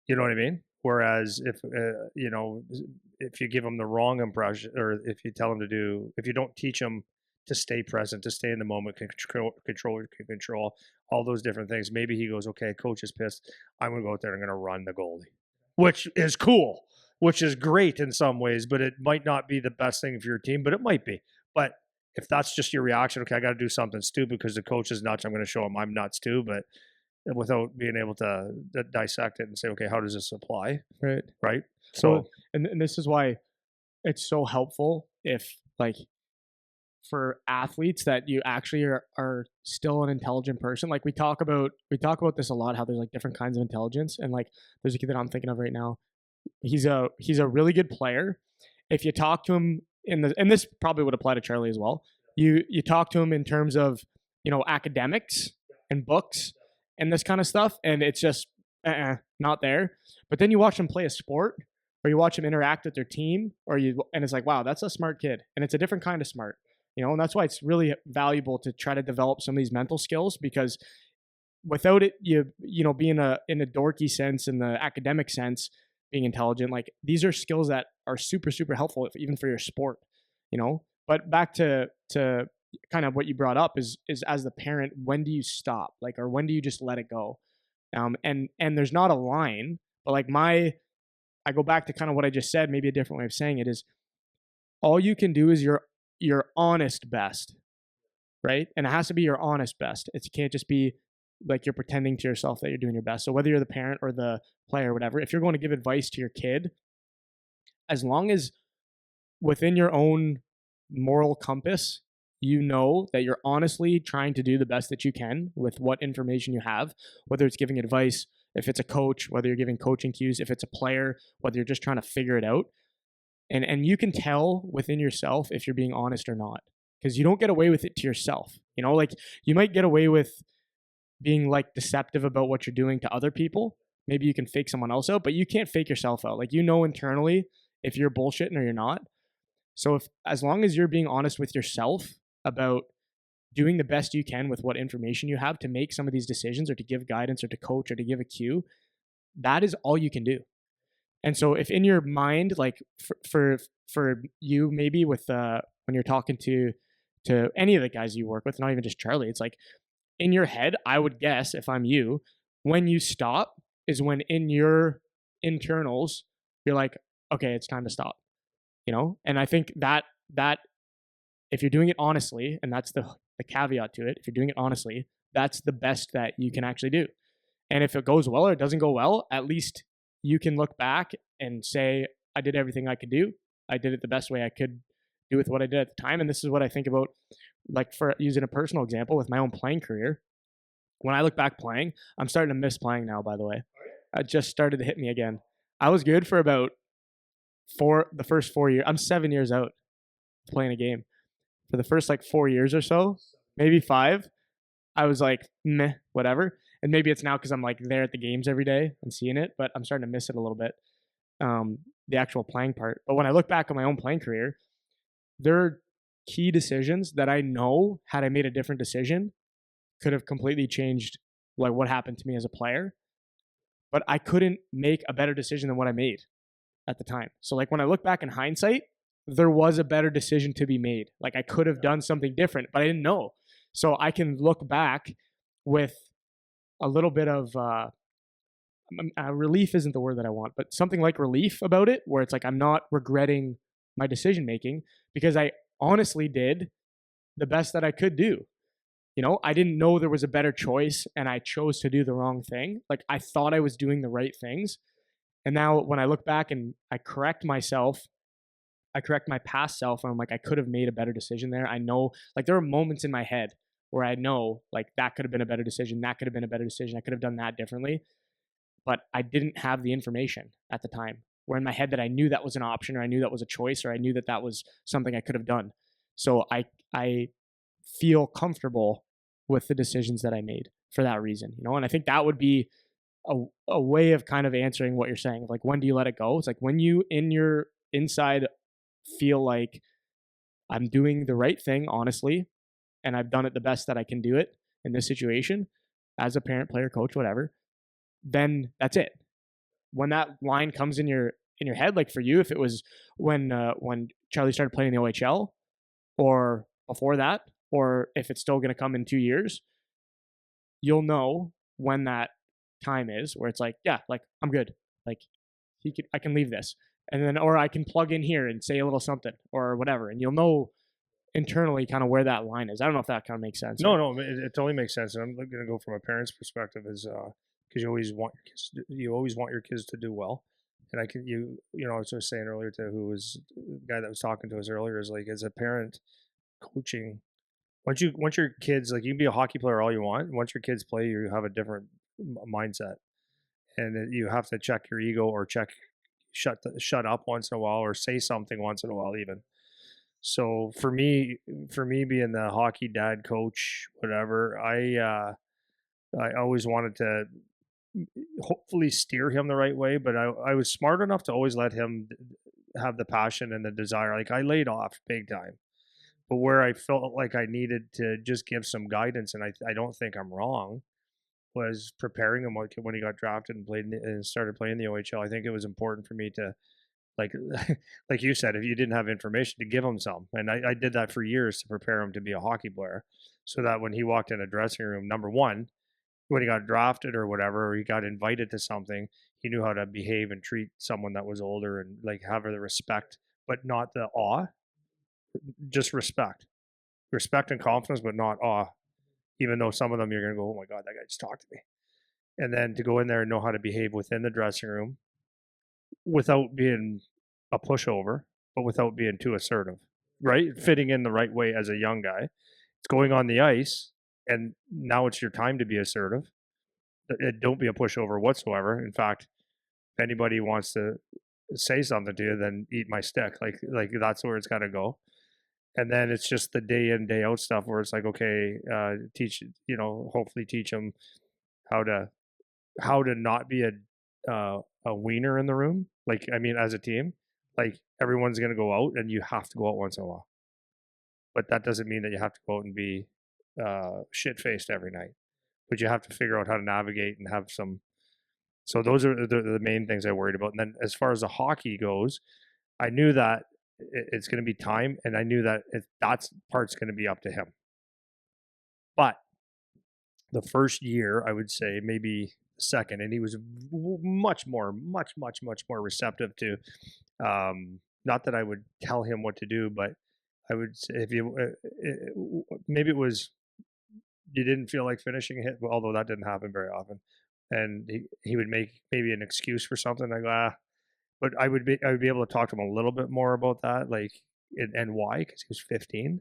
You know what I mean? Whereas if if you give them the wrong impression, or if you tell them if you don't teach them to stay present, to stay in the moment, control all those different things, maybe he goes, okay, coach is pissed, I'm gonna go out there and I'm gonna run the goalie, which is cool, which is great in some ways, but it might not be the best thing for your team, but it might be. But if that's just your reaction, okay, I got to do something stupid because the coach is nuts, I'm going to show him I'm nuts too, but without being able to dissect it and say, okay, how does this apply? Right. So,
and this is why it's so helpful if like for athletes that you actually are still an intelligent person. Like we talk about this a lot, how there's like different kinds of intelligence. And like there's a kid that I'm thinking of right now. He's a really good player. If you talk to him and this probably would apply to Charlie as well. You talk to him in terms of, academics and books and this kind of stuff. And it's just not there. But then you watch him play a sport or you watch him interact with their team and it's like, wow, that's a smart kid. And it's a different kind of smart, and that's why it's really valuable to try to develop some of these mental skills, because without it, being in a dorky sense, in the academic sense, being intelligent, like these are skills that are super, super helpful even for your sport, but back to kind of what you brought up is as the parent, when do you stop, or when do you just let it go? And there's not a line, but I go back to kind of what I just said, maybe a different way of saying it is all you can do is your honest best. right? And it has to be your honest best. It can't just be like you're pretending to yourself that you're doing your best. So whether you're the parent or the player or whatever, if you're going to give advice to your kid, as long as within your own moral compass, you know that you're honestly trying to do the best that you can with what information you have, whether it's giving advice, if it's a coach, whether you're giving coaching cues, if it's a player, whether you're just trying to figure it out. And you can tell within yourself if you're being honest or not, because you don't get away with it to yourself. Like you might get away with being like deceptive about what you're doing to other people. Maybe you can fake someone else out, but you can't fake yourself out. Like, internally if you're bullshitting or you're not. So if, as long as you're being honest with yourself about doing the best you can with what information you have to make some of these decisions or to give guidance or to coach or to give a cue, that is all you can do. And so if in your mind, like for you, maybe with when you're talking to any of the guys you work with, not even just Charlie, it's like in your head, I would guess if I'm you, when you stop is when in your internals, you're like, okay, it's time to stop, And I think that if you're doing it honestly, and that's the caveat to it, if you're doing it honestly, that's the best that you can actually do. And if it goes well or it doesn't go well, at least you can look back and say, I did everything I could do. I did it the best way I could do with what I did at the time. And this is what I think about, like, for using a personal example with my own playing career. When I look back playing, I'm starting to miss playing now, by the way. It just started to hit me again. I was good for about the first 4 years. I'm 7 years out playing a game. For the first 4 years or so, maybe 5, I was like, meh, whatever. And maybe it's now because I'm like there at the games every day and seeing it, but I'm starting to miss it a little bit, the actual playing part. But when I look back on my own playing career, there are key decisions that I know, had I made a different decision, could have completely changed like what happened to me as a player. But I couldn't make a better decision than what I made at the time. So like when I look back in hindsight, there was a better decision to be made. Like I could have done something different, but I didn't know. So I can look back with a little bit of relief isn't the word that I want, but something like relief about it, where it's like I'm not regretting my decision making because I honestly did the best that I could do. I didn't know there was a better choice and I chose to do the wrong thing. Like I thought I was doing the right things. And now when I look back and I correct myself, I correct my past self, and I'm like, I could have made a better decision there. I know, like, there are moments in my head where I know, like, that could have been a better decision. That could have been a better decision. I could have done that differently. But I didn't have the information at the time. Where in my head that I knew that was an option, or I knew that was a choice, or I knew that that was something I could have done. So I feel comfortable with the decisions that I made for that reason, And I think that would be a way of kind of answering what you're saying. Like, when do you let it go? It's like when you in your inside feel like I'm doing the right thing, honestly, and I've done it the best that I can do it in this situation as a parent, player, coach, whatever, then that's it. When that line comes in your head, like for you, if it was when Charlie started playing in the OHL or before that, or if it's still going to come in 2 years, you'll know when that time is where it's like, yeah, like I'm good. Like I can leave this. And then, or I can plug in here and say a little something or whatever. And you'll know internally kind of where that line is. I don't know if that kind of makes sense.
No, it totally makes sense. And I'm going to go from a parent's perspective is, because you always want your kids to do well. And I was just saying earlier to who was the guy that was talking to us earlier, is like, as a parent coaching, once your kids, like, you can be a hockey player all you want. Once your kids play, you have a different mindset, and you have to check your ego or shut up once in a while, or say something once in a while even. So for me being the hockey dad, coach, whatever, I always wanted to hopefully steer him the right way, but I was smart enough to always let him have the passion and the desire. Like, I laid off big time, but where I felt like I needed to just give some guidance, and I don't think I'm wrong, was preparing him when he got drafted and started playing the OHL. I think it was important for me to, like like you said, if you didn't have information, to give him some. And I did that for years to prepare him to be a hockey player, so that when he walked in a dressing room, number one, when he got drafted or whatever, or he got invited to something, he knew how to behave and treat someone that was older, and like have the respect, but not the awe, just respect. respect and confidence, but not awe. Even though some of them you're going to go, oh my God, that guy just talked to me. And then to go in there and know how to behave within the dressing room without being a pushover, but without being too assertive, right? Fitting in the right way as a young guy. It's going on the ice, and now it's your time to be assertive. Don't be a pushover whatsoever. In fact, if anybody wants to say something to you, then eat my stick. Like that's where it's got to go. And then it's just the day in, day out stuff where it's like, okay, teach, hopefully teach them how to not be a wiener in the room. Like, I mean, as a team, like everyone's going to go out and you have to go out once in a while. But that doesn't mean that you have to go out and be shit faced every night. But you have to figure out how to navigate and have some. So those are the main things I worried about. And then as far as the hockey goes, I knew that it's going to be time, and I knew that that's part's going to be up to him. But the first year, I would say maybe second, and he was much more receptive to. Not that I would tell him what to do, but I would say if you maybe it was you didn't feel like finishing a hit, although that didn't happen very often, and he would make maybe an excuse for something. I go, but I would be able to talk to him a little bit more about that, like and why, because he was 15.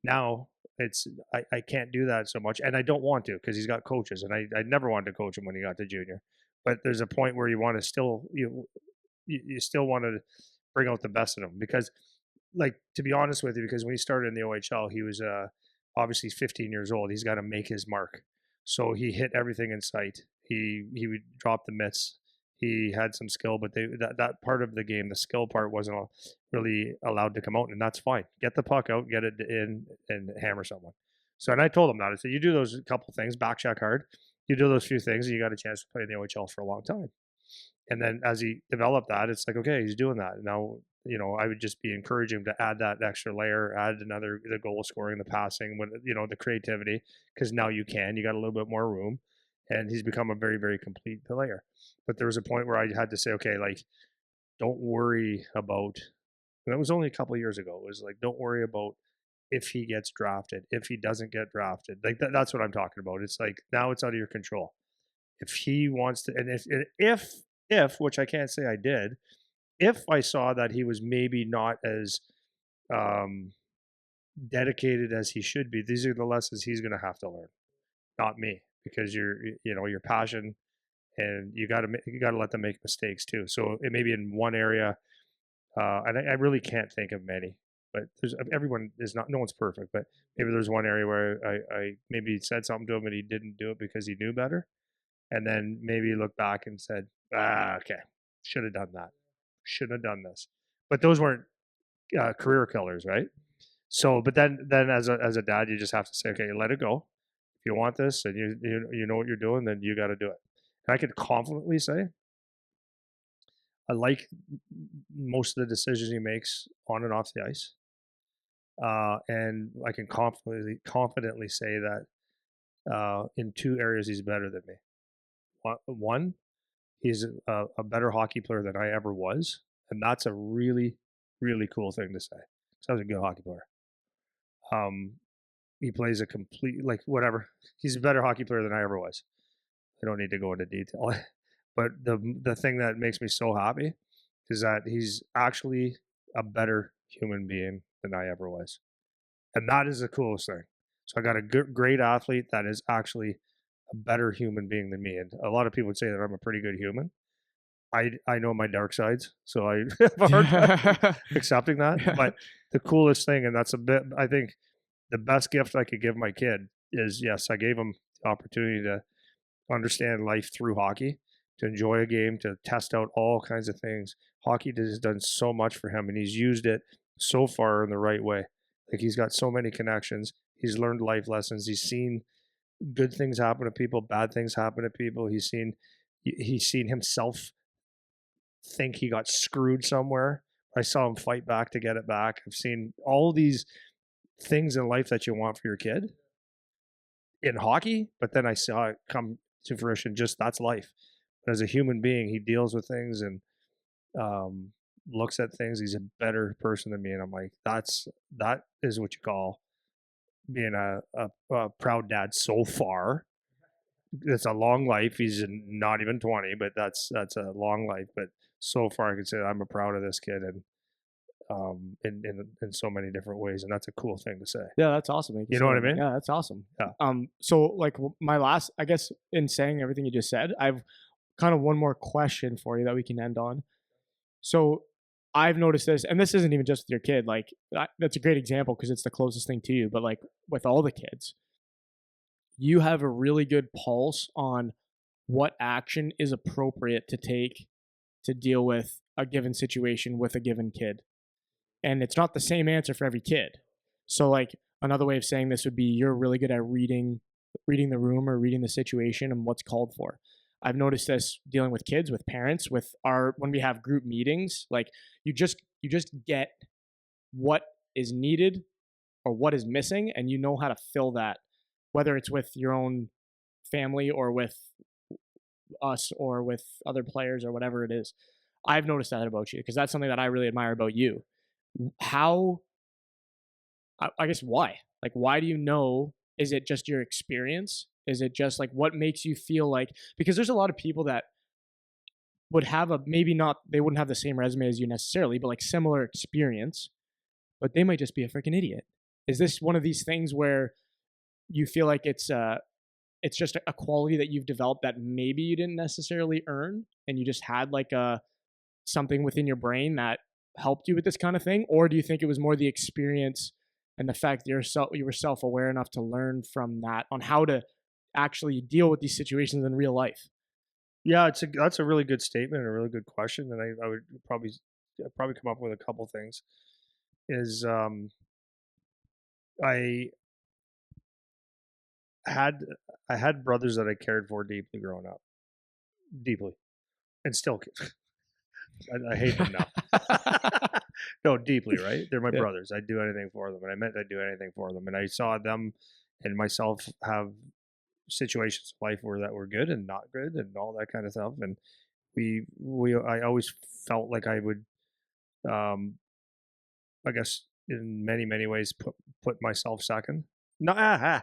Now it's I can't do that so much, and I don't want to because he's got coaches, and I never wanted to coach him when he got to junior. But there's a point where you want to still you still want to bring out the best in him, because, like, to be honest with you, because when he started in the OHL, he was obviously 15 years old. He's got to make his mark, so he hit everything in sight. He would drop the mitts. He had some skill, but that part of the game, the skill part, wasn't really allowed to come out, and that's fine. Get the puck out, get it in, and hammer someone. So, and I told him that. I said, you do those couple things, back check hard. You do those few things, and you got a chance to play in the OHL for a long time. And then as he developed that, it's like, okay, he's doing that. Now, I would just be encouraging him to add that extra layer, add the goal scoring, the passing, the creativity, because now you got a little bit more room, and he's become a very, very complete player. But there was a point where I had to say, okay, like, don't worry about, and it was only a couple of years ago. It was like, don't worry about if he gets drafted, if he doesn't get drafted. Like that's what I'm talking about. It's like, now it's out of your control. If he wants to, and if which I can't say I did, if I saw that he was maybe not as dedicated as he should be, these are the lessons he's going to have to learn, not me, because your passion, and you got to let them make mistakes too. So it may be in one area, and I really can't think of many, but no one's perfect, but maybe there's one area where I maybe said something to him and he didn't do it because he knew better, and then maybe look back and said, okay, should have done that, shouldn't have done this. But those weren't career killers, right? So, but then as a dad, you just have to say, okay, let it go. If you want this and you know what you're doing, then you got to do it. And I could confidently say I like most of the decisions he makes on and off the ice, and I can confidently say that in two areas he's better than me. One, he's a better hockey player than I ever was, and that's a really, really cool thing to say. So I was a good hockey player. He plays a complete, like, whatever. He's a better hockey player than I ever was. I don't need to go into detail, but the thing that makes me so happy is that he's actually a better human being than I ever was, and that is the coolest thing. So I got a great athlete that is actually a better human being than me, and a lot of people would say that I'm a pretty good human. I know my dark sides, so I have a hard time accepting that. But the coolest thing, and that's I think the best gift I could give my kid is, yes, I gave him the opportunity to understand life through hockey, to enjoy a game, to test out all kinds of things. Hockey has done so much for him, and he's used it so far in the right way. Like, he's got so many connections. He's learned life lessons. He's seen good things happen to people, bad things happen to people. He's seen himself think he got screwed somewhere. I saw him fight back to get it back. I've seen all these things in life that you want for your kid in hockey, but then I saw it come to fruition. Just that's life. But as a human being, he deals with things and looks at things. He's a better person than me, and I'm like, that is what you call being a proud dad so far. It's a long life. He's not even 20, but that's a long life. But so far, I can say I'm proud of this kid, and in so many different ways, and that's a cool thing to say.
Yeah, that's awesome.
You know what I mean?
Yeah, that's awesome.
Yeah.
So like my last, I guess, in saying everything you just said, I've kind of one more question for you that we can end on. So I've noticed this, and this isn't even just with your kid. Like that's a great example because it's the closest thing to you. But like with all the kids, you have a really good pulse on what action is appropriate to take to deal with a given situation with a given kid. And it's not the same answer for every kid. So like another way of saying this would be you're really good at reading the room or reading the situation and what's called for. I've noticed this dealing with kids, with parents, with our when we have group meetings, like you just get what is needed or what is missing and you know how to fill that, whether it's with your own family or with us or with other players or whatever it is. I've noticed that about you because that's something that I really admire about you. How, I guess, why? Like, why do you know? Is it just your experience? Is it just like what makes you feel like? Because there's a lot of people that would have a maybe not, they wouldn't have the same resume as you necessarily, but like similar experience, but they might just be a freaking idiot. Is this one of these things where you feel like it's just a quality that you've developed that maybe you didn't necessarily earn and you just had like a something within your brain that helped you with this kind of thing? Or do you think it was more the experience and the fact that you were self-aware enough to learn from that on how to actually deal with these situations in real life?
Yeah, that's a really good statement and a really good question, and I would probably come up with a couple things. Is I had I had brothers that I cared for deeply growing up, deeply, and still I hate them now. No, deeply, right? They're my
Yeah.
brothers. I'd do anything for them, and I meant I'd do anything for them. And I saw them and myself have situations in life where that were good and not good, and all that kind of stuff. And I always felt like I would, um, I guess, in many ways, put myself second. No, I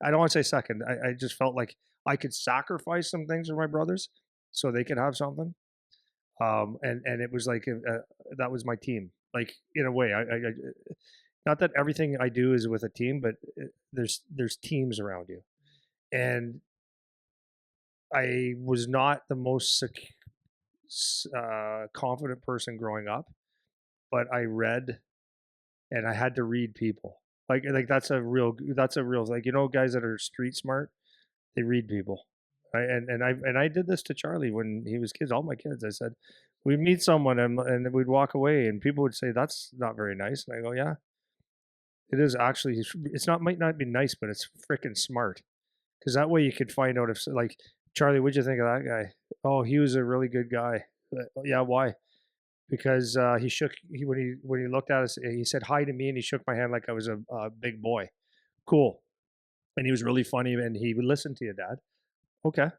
don't want to say second. I just felt like I could sacrifice some things for my brothers so they could have something. And it was like that was my team. Like in a way, I not that everything I do is with a team, but there's teams around you, and I was not the most confident person growing up, but I read, and I had to read people. Like that's a real like guys that are street smart, they read people. I did this to Charlie when he was kids. All my kids, I said, we'd meet someone and we'd walk away, and people would say that's not very nice, and I go, yeah, it is actually. It's not might not be nice, but it's freaking smart, because that way you could find out if like Charlie, what'd you think of that guy? Oh, he was a really good guy. Yeah, why? Because when he looked at us, he said hi to me and he shook my hand like I was a big boy. Cool, and he was really funny and he would listen to you, Dad. Okay.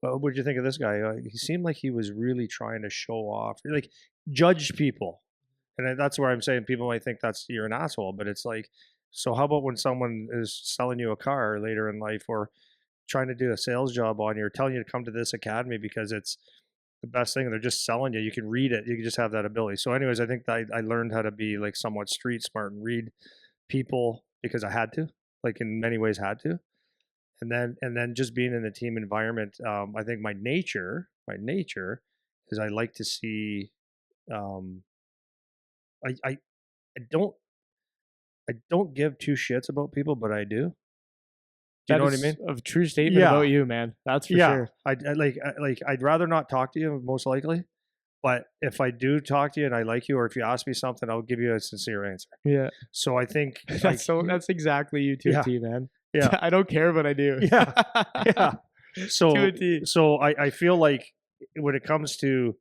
What did you think of this guy? He seemed like he was really trying to show off, like judge people, and that's where I'm saying people might think that's you're an asshole, but it's like, so how about when someone is selling you a car later in life, or trying to do a sales job on you, or telling you to come to this academy because it's the best thing, and they're just selling you. You can read it. You can just have that ability. So, anyways, I think that I learned how to be like somewhat street smart and read people because I had to, like in many ways, had to. And then just being in the team environment, I think my nature is I like to see. Um, I I don't give two shits about people, but I do. Do you
That
know what I
is
mean?
a true statement
Yeah,
about you, man. That's for
yeah.
sure.
Like I'd rather not talk to you most likely, but if I do talk to you and I like you, or if you ask me something, I'll give you a sincere answer.
Yeah.
So I think like
That's exactly you to a
yeah,
T, man.
yeah,
I don't care, but I do.
yeah, yeah.
To
So
a T.
I feel like when it comes to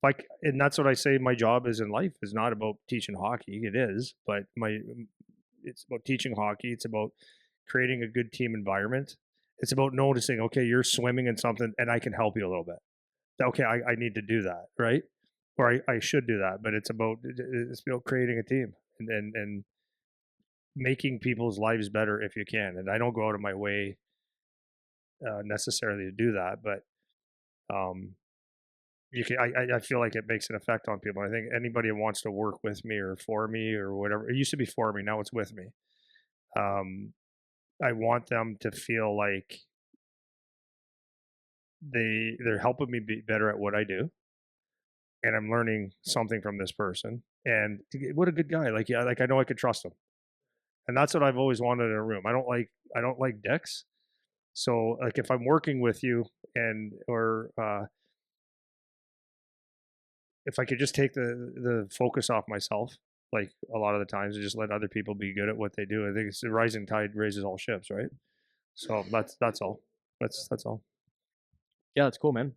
like, and that's what I say my job is in life is not about teaching hockey. It is, but it's about teaching hockey. It's about creating a good team environment. It's about noticing, okay, you're swimming in something and I can help you a little bit. Okay, I need to do that, right? Or I should do that. But it's about creating a team and making people's lives better if you can. And I don't go out of my way necessarily to do that, but you can. I feel like it makes an effect on people. I think anybody who wants to work with me or for me or whatever, it used to be for me, now it's with me. I want them to feel like they're helping me be better at what I do, and I'm learning something from this person. And what a good guy! Like, yeah, like I know I could trust him, and that's what I've always wanted in a room. I don't like dicks. So, like, if I'm working with you, or if I could just take the focus off myself, like a lot of the times, and just let other people be good at what they do. I think it's the rising tide raises all ships, right? So that's all. That's all.
Yeah, that's cool, man.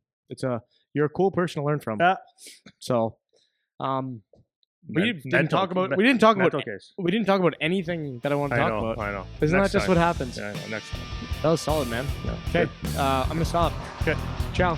You're a cool person to learn from.
Yeah.
So, we didn't talk about anything that I want to talk about.
I know.
Isn't that just what happens?
Yeah, I know. Next time.
That was solid, man.
Yeah.
Okay, I'm gonna stop.
Okay.
Ciao.